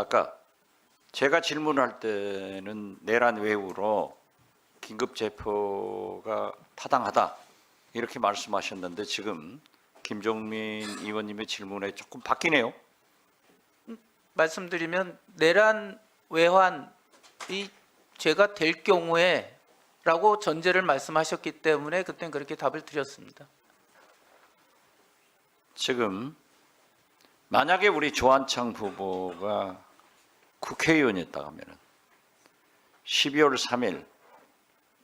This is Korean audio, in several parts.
아까 제가 질문할 때는 내란 외후로 긴급 체포가 타당하다 이렇게 말씀하셨는데 지금 김종민 의원님의 질문에 조금 바뀌네요. 말씀드리면 내란 외환이 죄가 될 경우에 라고 전제를 말씀하셨기 때문에 그때는 그렇게 답을 드렸습니다. 지금 만약에 우리 조한창 후보가 국회의원이었다 하면은 12월 3일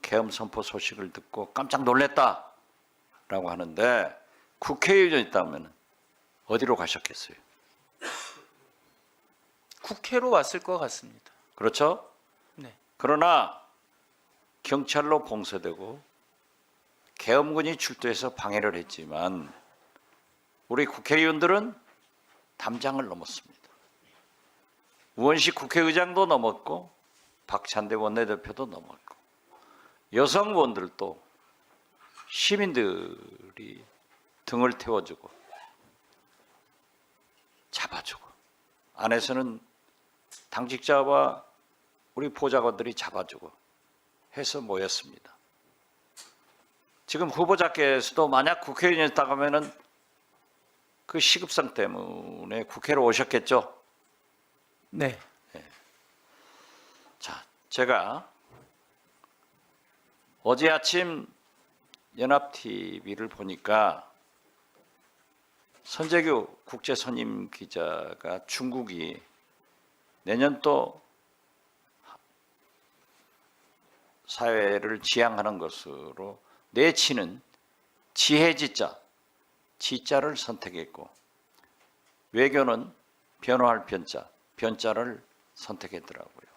계엄 선포 소식을 듣고 깜짝 놀랐다라고 하는데 국회의원이었다면 어디로 가셨겠어요? 국회로 왔을 것 같습니다. 그렇죠? 네. 그러나 경찰로 봉쇄되고 계엄군이 출두해서 방해를 했지만 우리 국회의원들은 담장을 넘었습니다. 우원식 국회의장도 넘었고 박찬대 원내대표도 넘었고 여성 의원들도 시민들이 등을 태워주고 잡아주고 안에서는 당직자와 우리 보좌관들이 잡아주고 해서 모였습니다. 지금 후보자께서도 만약 국회의원이었다고 하면은 그 시급성 때문에 국회로 오셨겠죠? 네. 자, 제가 어제 아침 연합TV를 보니까 선재규 국제선임 기자가 중국이 내년 또 사회를 지향하는 것으로 내치는 지혜지자, 지자를 선택했고 외교는 변호할 변자, 변자를 선택했더라고요.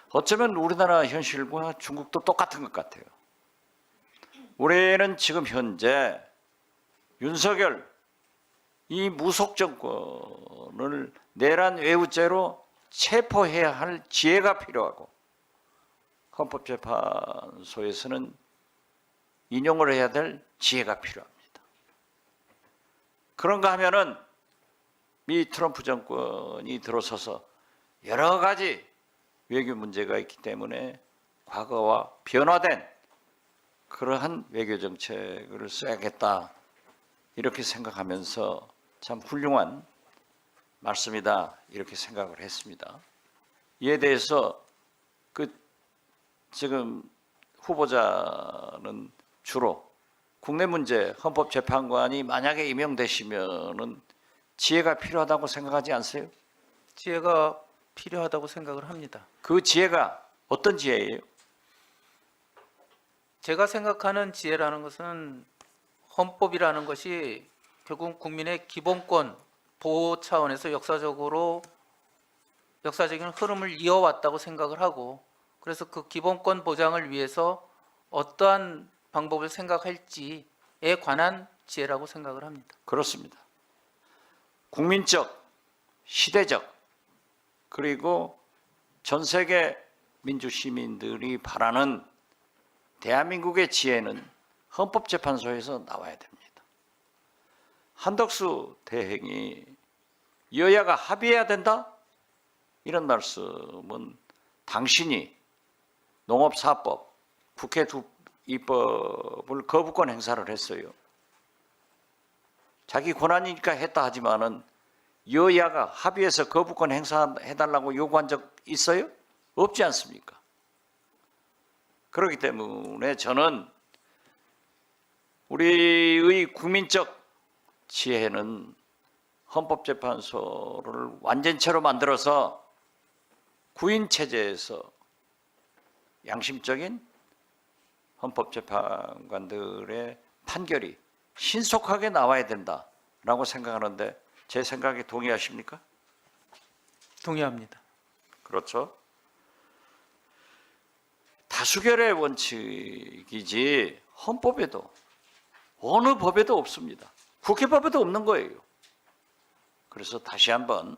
어쩌면 우리나라 현실과 중국도 똑같은 것 같아요. 우리는 지금 현재 윤석열 이 무속 정권을 내란 외후죄로 체포해야 할 지혜가 필요하고 헌법재판소에서는 인용을 해야 될 지혜가 필요합니다. 그런가 하면은 미 트럼프 정권이 들어서서 여러 가지 외교 문제가 있기 때문에 과거와 변화된 그러한 외교 정책을 써야겠다 이렇게 생각하면서 참 훌륭한 말씀이다 이렇게 생각을 했습니다. 이에 대해서 지금 후보자는 주로 국내 문제 헌법재판관이 만약에 임명되시면은 지혜가 필요하다고 생각하지 않으세요? 지혜가 필요하다고 생각을 합니다. 그 지혜가 어떤 지혜예요? 제가 생각하는 지혜라는 것은 헌법이라는 것이 결국 국민의 기본권 보호 차원에서 역사적인 흐름을 이어왔다고 생각을 하고 그래서 그 기본권 보장을 위해서 어떠한 방법을 생각할지에 관한 지혜라고 생각을 합니다. 그렇습니다. 국민적, 시대적, 그리고 전 세계 민주 시민들이 바라는 대한민국의 지혜는 헌법재판소에서 나와야 됩니다. 한덕수 대행이 여야가 합의해야 된다? 이런 말씀은 당신이 농업사법, 국회 입법을 거부권 행사를 했어요. 자기 권한이니까 했다 하지만은 여야가 합의해서 거부권 행사해달라고 요구한 적 있어요? 없지 않습니까? 그렇기 때문에 저는 우리의 국민적 지혜는 헌법재판소를 완전체로 만들어서 구인체제에서 양심적인 헌법재판관들의 판결이 신속하게 나와야 된다라고 생각하는데 제 생각에 동의하십니까? 동의합니다. 그렇죠. 다수결의 원칙이지 헌법에도 어느 법에도 없습니다. 국회법에도 없는 거예요. 그래서 다시 한번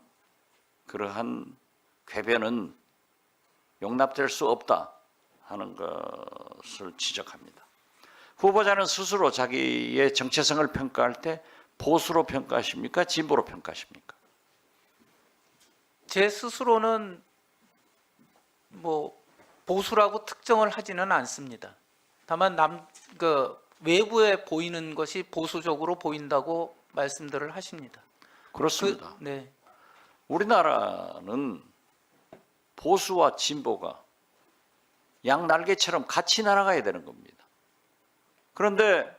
그러한 궤변은 용납될 수 없다 하는 것을 지적합니다. 후보자는 스스로 자기의 정체성을 평가할 때 보수로 평가하십니까? 진보로 평가하십니까? 제 스스로는 뭐 보수라고 특정을 하지는 않습니다. 다만 외부에 보이는 것이 보수적으로 보인다고 말씀들을 하십니다. 그렇습니다. 네, 우리나라는 보수와 진보가 양날개처럼 같이 날아가야 되는 겁니다. 그런데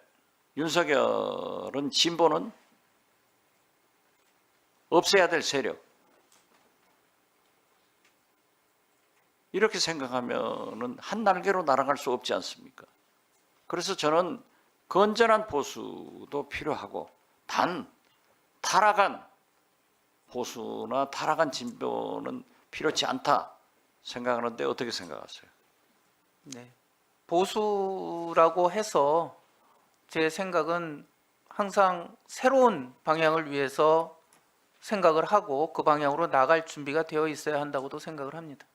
윤석열은 진보는 없애야 될 세력, 이렇게 생각하면은 한 날개로 날아갈 수 없지 않습니까? 그래서 저는 건전한 보수도 필요하고 단 타락한 보수나 타락한 진보는 필요치 않다 생각하는데 어떻게 생각하세요? 네. 보수라고 해서 제 생각은 항상 새로운 방향을 위해서 생각을 하고 그 방향으로 나갈 준비가 되어 있어야 한다고도 생각을 합니다.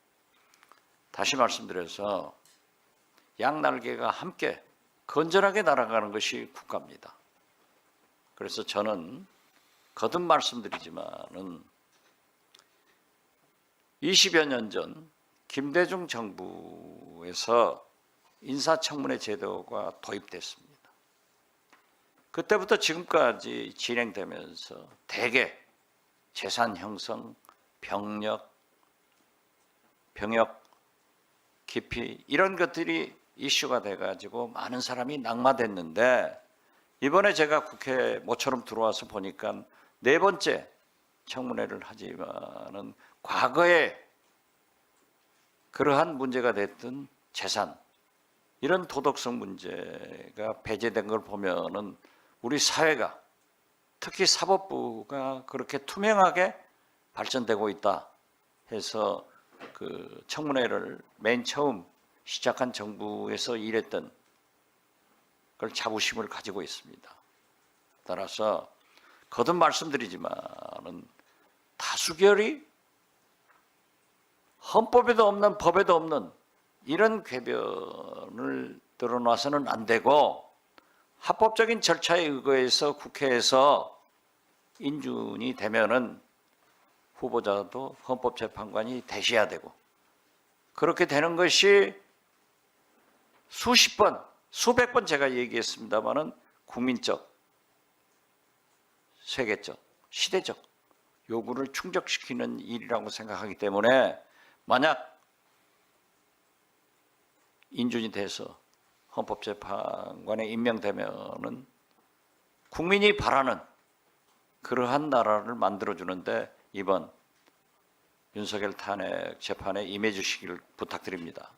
다시 말씀드려서 양날개가 함께 건전하게 날아가는 것이 국가입니다. 그래서 저는 거듭 말씀드리지만은 20여 년 전 김대중 정부에서 인사청문회 제도가 도입됐습니다. 그때부터 지금까지 진행되면서 대개 재산 형성, 병역 기피 이런 것들이 이슈가 돼가지고 많은 사람이 낙마됐는데 이번에 제가 국회 모처럼 들어와서 보니까 네 번째 청문회를 하지만은 과거에 그러한 문제가 됐던 재산 이런 도덕성 문제가 배제된 걸 보면은 우리 사회가 특히 사법부가 그렇게 투명하게 발전되고 있다 해서 그 청문회를 맨 처음 시작한 정부에서 일했던 그걸 자부심을 가지고 있습니다. 따라서 거듭 말씀드리지만은 다수결이 헌법에도 없는 법에도 없는 이런 궤변을 드러나서는 안 되고 합법적인 절차에 의거해서 국회에서 인준이 되면은 후보자도 헌법재판관이 되셔야 되고 그렇게 되는 것이 수십 번, 수백 번 제가 얘기했습니다마는 국민적, 세계적, 시대적 요구를 충족시키는 일이라고 생각하기 때문에 만약 인준이 돼서 헌법재판관에 임명되면은 국민이 바라는 그러한 나라를 만들어주는데 이번 윤석열 탄핵 재판에 임해 주시기를 부탁드립니다.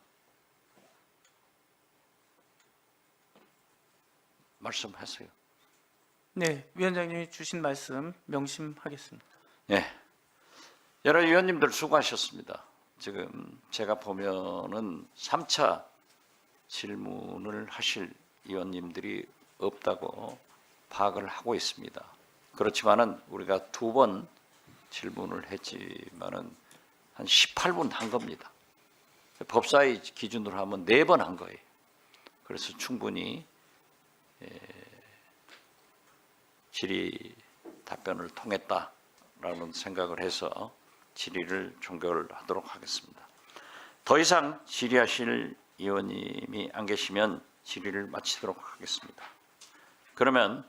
말씀하세요. 네, 위원장님이 주신 말씀 명심하겠습니다. 네, 여러 위원님들 수고하셨습니다. 지금 제가 보면은 3차 질문을 하실 위원님들이 없다고 파악을 하고 있습니다. 그렇지만은 우리가 2번 질문을 했지만은 한 18분 한 겁니다. 법사위 기준으로 하면 4번 한 거예요. 그래서 충분히 질의 답변을 통했다라는 생각을 해서 질의를 종결하도록 하겠습니다. 더 이상 질의하실 의원님이 안 계시면 질의를 마치도록 하겠습니다. 그러면